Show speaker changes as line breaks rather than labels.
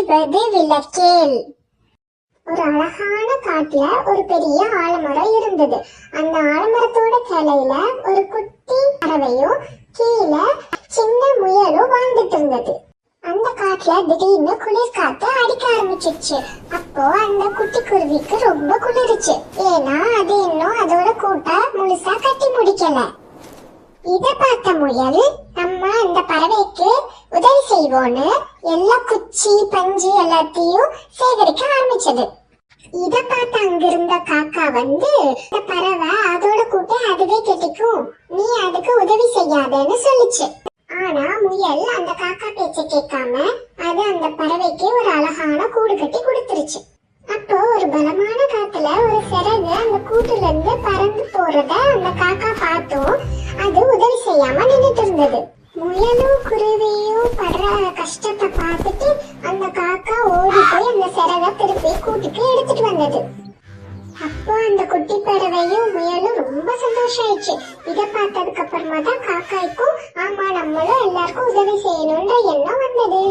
சொல்வது விளக்கேல். ஒரு அழகான காட்டுல ஒரு பெரிய ஆலமரம் இருந்தது. அந்த ஆலமரத்தோட கிளையில ஒரு குட்டி பறவையும் கீழே சின்ன முயலும் வாழ்ந்துட்டு இருந்தது. அந்த காட்டுல திடீர்னு குளிர் காத்து அடிக்க ஆரம்பிச்சிருச்சு. அப்போ அந்த குட்டி குருவிக்கு ரொம்ப குளிருச்சு. ஏன்னா அது இன்னும் அதோட கூட்ட முழுசா கட்டி முடிக்கல. இத பார்த்த முயல் நம்ம அந்த பறவைக்கு உதவி செய்வோன்னு எல்லா குச்சி பஞ்சு எல்லாத்தையும் சேகரிக்க ஆரம்பிச்சது. இத பார்த்து அங்கிருந்த காக்கா இந்த பறவை அதோட கூட்ட அதுவே கெட்டிக்கும், நீ அதுக்கு உதவி செய்யாதேன்னு சொல்லிச்சு. ஆனா முயல் அந்த காக்கா பேச்ச கேட்காம அது அந்த பறவைக்கு ஒரு அழகான கூடு கட்டி கொடுத்துருச்சு. அப்போ ஒரு பலமான காத்துல ஒரு சிறகு அந்த கூட்டுல இருந்து பறந்து போறத அந்த காக்கா பார்த்தும் அது உதவி செய்யாம நின்றுட்டு இருந்தது. முயலும் குருவியும் படுற கஷ்டத்தை பார்த்துட்டு அந்த காக்கா ஓடி போய் அந்த சிறகை திருப்பி கூட்டுக்கு எடுத்துட்டு வந்தது. அப்போ அந்த குட்டி பறவையும் முயலும் ரொம்ப சந்தோஷம் ஆயிடுச்சு. இத பார்த்ததுக்கு அப்புறமா தான் காக்காய்க்கும் ஆமா நம்மளும் எல்லாருக்கும் உதவி செய்யணும்ன்ற எண்ணம் வந்தது.